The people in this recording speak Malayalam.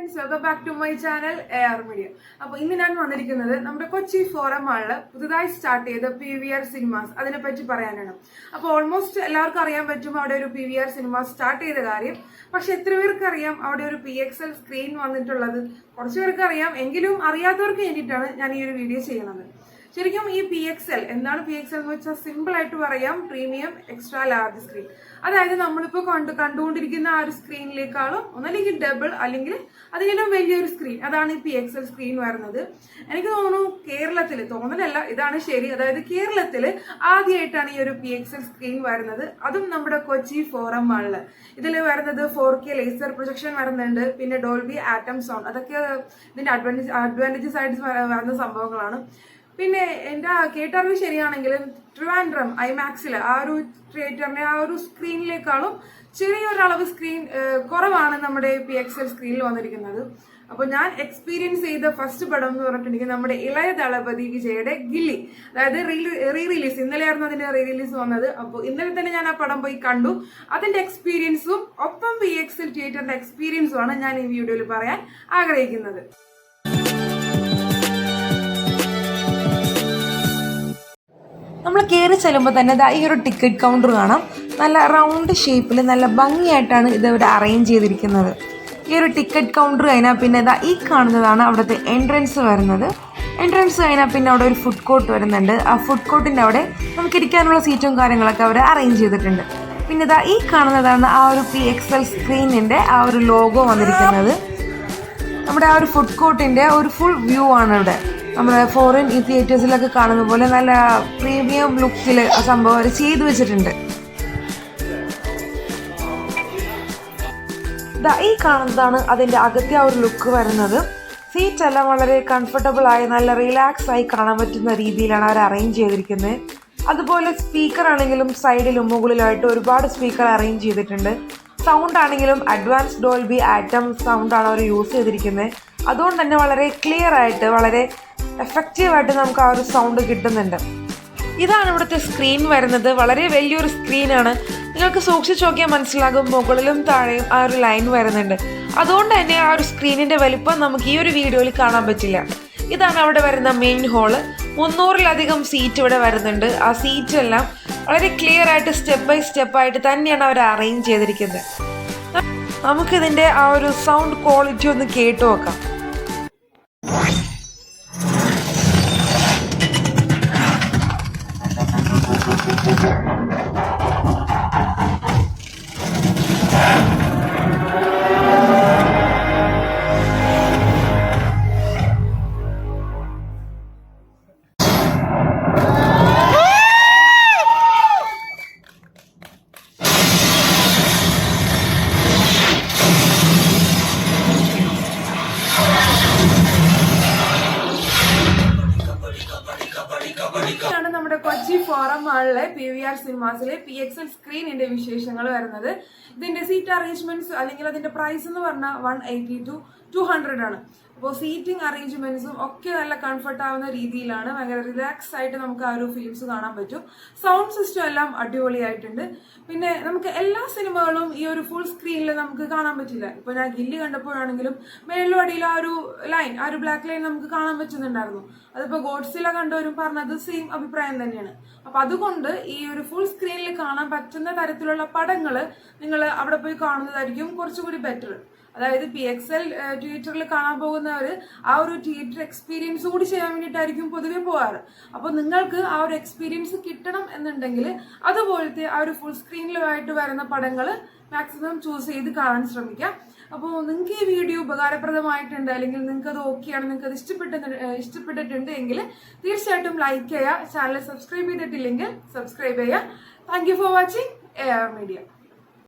Friends, welcome back to my channel AR media. അപ്പോൾ ഇന്ന് ഞാൻ വന്നിരിക്കുന്നത് നമ്മുടെ കൊച്ചി ഫോറം മാളിൽ പുതുതായി സ്റ്റാർട്ട് ചെയ്ത PVR സിനിമാസ് അതിനെ പറ്റി പറയാനാണ്. അപ്പോൾ ഓൾമോസ്റ്റ് എല്ലാവർക്കും അറിയാൻ പറ്റും അവിടെ ഒരു PVR സിനിമാസ് സ്റ്റാർട്ട് ചെയ്ത കാര്യം. പക്ഷെ എത്ര പേർക്ക് അറിയാം അവിടെ ഒരു PXL സ്ക്രീൻ വന്നിട്ടുള്ളത്? കുറച്ചു പേർക്ക് അറിയാം, എങ്കിലും അറിയാത്തവർക്ക് വേണ്ടിയിട്ടാണ് ഞാൻ ഈ ഒരു വീഡിയോ ചെയ്യുന്നത്. ശരിക്കും ഈ PXL എന്താണ്? PXL എന്ന് വെച്ചാൽ സിമ്പിൾ ആയിട്ട് പറയാം, പ്രീമിയം എക്സ്ട്രാ ലാർജ് സ്ക്രീൻ. അതായത് നമ്മളിപ്പോ കണ്ടുകൊണ്ടിരിക്കുന്ന ആ ഒരു സ്ക്രീനിലേക്കാളും ഒന്നല്ലെങ്കിൽ ഡബിൾ അല്ലെങ്കിൽ അതിലും വലിയൊരു സ്ക്രീൻ, അതാണ് ഈ PXL സ്ക്രീൻ വരുന്നത്. എനിക്ക് തോന്നുന്നു കേരളത്തിൽ, തോന്നലല്ല ഇതാണ് ശരി, അതായത് കേരളത്തിൽ ആദ്യമായിട്ടാണ് ഈ ഒരു PXL സ്ക്രീൻ വരുന്നത്. അതും നമ്മുടെ കൊച്ചി ഫോറം മാളില്. ഇതിൽ വരുന്നത് 4K ലേസർ പ്രൊജക്ഷൻ വരുന്നുണ്ട്, പിന്നെ ഡോൾബി ആറ്റം സൗണ്ട്. അതൊക്കെ ഇതിന്റെ അഡ്വാൻറ്റേജസ് ആയിട്ട് വരുന്ന സംഭവങ്ങളാണ്. പിന്നെ എൻ്റെ കേട്ടറിവ് ശരിയാണെങ്കിൽ ട്രിവാൻഡ്രം ഐമാക്സിൽ ആ ഒരു തിയേറ്ററിന്റെ ആ ഒരു സ്ക്രീനിലേക്കാളും ചെറിയൊരളവ് സ്ക്രീൻ കുറവാണ് നമ്മുടെ PXL സ്ക്രീനിൽ വന്നിരിക്കുന്നത്. അപ്പൊ ഞാൻ എക്സ്പീരിയൻസ് ചെയ്ത ഫസ്റ്റ് പടം എന്ന് പറഞ്ഞിട്ടുണ്ടെങ്കിൽ നമ്മുടെ ഇളയ ദളപതി വിജയുടെ ഗില്ലി, അതായത് റീ റിലീസ് ഇന്നലെയായിരുന്നു അതിന്റെ റീ റിലീസ് വന്നത്. അപ്പോൾ ഇന്നലെ തന്നെ ഞാൻ ആ പടം പോയി കണ്ടു. അതിന്റെ എക്സ്പീരിയൻസും ഒപ്പം PXL തിയേറ്ററിന്റെ എക്സ്പീരിയൻസും ആണ് ഞാൻ ഈ വീഡിയോയിൽ പറയാൻ ആഗ്രഹിക്കുന്നത്. നമ്മൾ കയറി ചെല്ലുമ്പോൾ തന്നെ ഈ ഒരു ടിക്കറ്റ് കൗണ്ടർ കാണാം. നല്ല റൗണ്ട് ഷേപ്പിൽ നല്ല ഭംഗിയായിട്ടാണ് ഇത് ഇവിടെ അറേഞ്ച് ചെയ്തിരിക്കുന്നത്. ഈ ഒരു ടിക്കറ്റ് കൗണ്ടർ കഴിഞ്ഞാൽ പിന്നെ ഈ കാണുന്നതാണ് അവിടുത്തെ എൻട്രൻസ് വരുന്നത്. എൻട്രൻസ് കഴിഞ്ഞാൽ പിന്നെ അവിടെ ഒരു ഫുഡ് കോർട്ട് വരുന്നുണ്ട്. ആ ഫുഡ് കോർട്ടിൻ്റെ അവിടെ നമുക്ക് ഇരിക്കാനുള്ള സീറ്റും കാര്യങ്ങളൊക്കെ അവർ അറേഞ്ച് ചെയ്തിട്ടുണ്ട്. പിന്നെ ഈ കാണുന്നതാണ് ആ ഒരു PXL സ്ക്രീനിൻ്റെ ആ ഒരു ലോഗോ വന്നിരിക്കുന്നത്. നമ്മുടെ ആ ഒരു ഫുഡ് കോർട്ടിൻ്റെ ഒരു ഫുൾ വ്യൂ ആണ് ഇവിടെ. നമ്മുടെ ഫോറിൻ തിയേറ്റേഴ്സിലൊക്കെ കാണുന്ന പോലെ നല്ല പ്രീമിയം ലുക്കിൽ ആ സംഭവം അവർ ചെയ്തു വെച്ചിട്ടുണ്ട്. ഈ കാണുന്നതാണ് അതിൻ്റെ അകത്തെ ആ ഒരു ലുക്ക് വരുന്നത്. സീറ്റ് എല്ലാം വളരെ കംഫർട്ടബിൾ ആയി നല്ല റിലാക്സ് ആയി കാണാൻ പറ്റുന്ന രീതിയിലാണ് അവർ അറേഞ്ച് ചെയ്തിരിക്കുന്നത്. അതുപോലെ സ്പീക്കർ ആണെങ്കിലും സൈഡിലും മുകളിലായിട്ട് ഒരുപാട് സ്പീക്കർ അറേഞ്ച് ചെയ്തിട്ടുണ്ട്. സൗണ്ട് ആണെങ്കിലും അഡ്വാൻസ് ഡോൾബി ആറ്റം സൗണ്ടാണ് അവർ യൂസ് ചെയ്തിരിക്കുന്നത്. അതുകൊണ്ട് തന്നെ വളരെ ക്ലിയർ ആയിട്ട് വളരെ എഫക്റ്റീവായിട്ട് നമുക്ക് ആ ഒരു സൗണ്ട് കിട്ടുന്നുണ്ട്. ഇതാണ് ഇവിടുത്തെ സ്ക്രീൻ വരുന്നത്. വളരെ വലിയൊരു സ്ക്രീനാണ്. നിങ്ങൾക്ക് സൂക്ഷിച്ച് നോക്കിയാൽ മനസ്സിലാകും, മുകളിലും താഴെയും ആ ഒരു ലൈൻ വരുന്നുണ്ട്. അതുകൊണ്ട് തന്നെ ആ ഒരു സ്ക്രീനിന്റെ വലിപ്പം നമുക്ക് ഈ ഒരു വീഡിയോയിൽ കാണാൻ പറ്റില്ല. ഇതാണ് അവിടെ വരുന്ന മെയിൻ ഹോള്. 300-ലധികം സീറ്റ് ഇവിടെ വരുന്നുണ്ട്. ആ സീറ്റ് എല്ലാം വളരെ ക്ലിയർ ആയിട്ട് സ്റ്റെപ്പ് ബൈ സ്റ്റെപ്പ് ആയിട്ട് തന്നെയാണ് അവർ അറേഞ്ച് ചെയ്തിരിക്കുന്നത്. നമുക്കിതിന്റെ ആ ഒരു സൗണ്ട് ക്വാളിറ്റി ഒന്ന് കേട്ടു നോക്കാം. ാണ് നമ്മുടെ കൊച്ചി ഫോറം മാളിലെ PVR സിനിമാസിലെ PXL സ്ക്രീനിന്റെ വിശേഷങ്ങൾ വരുന്നത്. ഇതിന്റെ സീറ്റ് അറേഞ്ച്മെന്റ്സ് അല്ലെങ്കിൽ അതിന്റെ പ്രൈസ് എന്ന് പറഞ്ഞാൽ 180 to 200 ആണ്. അപ്പോൾ സീറ്റിംഗ് അറേഞ്ച്മെന്റ്സും ഒക്കെ നല്ല കംഫർട്ട് ആവുന്ന രീതിയിലാണ്. ഭയങ്കര റിലാക്സ് ആയിട്ട് നമുക്ക് ആ ഒരു ഫിലിംസ് കാണാൻ പറ്റും. സൗണ്ട് സിസ്റ്റം എല്ലാം അടിപൊളിയായിട്ടുണ്ട്. പിന്നെ നമുക്ക് എല്ലാ സിനിമകളും ഈ ഒരു ഫുൾ സ്ക്രീനിൽ നമുക്ക് കാണാൻ പറ്റില്ല. ഇപ്പൊ ഞാൻ ഗില്ലി കണ്ടപ്പോഴാണെങ്കിലും മേളിലും അടിയിലും ആ ഒരു ലൈൻ, ആ ഒരു ബ്ലാക്ക് ലൈൻ നമുക്ക് കാണാൻ പറ്റുന്നുണ്ടായിരുന്നു. അതിപ്പോ ഗോഡ്സില കണ്ടവരും പറഞ്ഞത് സെയിം അഭിപ്രായം തന്നെയാണ്. അപ്പൊ അതുകൊണ്ട് ഈ ഒരു ഫുൾ സ്ക്രീനിൽ കാണാൻ പറ്റുന്ന തരത്തിലുള്ള പടങ്ങൾ നിങ്ങൾ അവിടെ പോയി കാണുന്നതായിരിക്കും കുറച്ചുകൂടി ബെറ്റർ. അതായത് PXL തിയേറ്ററിൽ കാണാൻ പോകുന്നവർ ആ ഒരു തിയേറ്റർ എക്സ്പീരിയൻസ് കൂടി ചെയ്യാൻ വേണ്ടിയിട്ടായിരിക്കും പൊതുവെ പോകാറ്. അപ്പോൾ നിങ്ങൾക്ക് ആ ഒരു എക്സ്പീരിയൻസ് കിട്ടണം എന്നുണ്ടെങ്കിൽ അതുപോലത്തെ ആ ഒരു ഫുൾ സ്ക്രീനിലുമായിട്ട് വരുന്ന പടങ്ങൾ മാക്സിമം ചൂസ് ചെയ്ത് കാണാൻ ശ്രമിക്കാം. അപ്പോൾ നിങ്ങൾക്ക് ഈ വീഡിയോ ഉപകാരപ്രദമായിട്ടുണ്ട്, അല്ലെങ്കിൽ നിങ്ങൾക്ക് അത് ഓക്കെയാണ്, നിങ്ങൾക്ക് അത് ഇഷ്ടപ്പെട്ടിട്ടുണ്ട് എങ്കിൽ തീർച്ചയായിട്ടും ലൈക്ക് ചെയ്യുക. ചാനൽ സബ്സ്ക്രൈബ് ചെയ്തിട്ടില്ലെങ്കിൽ സബ്സ്ക്രൈബ് ചെയ്യുക. Thank you for watching AR media.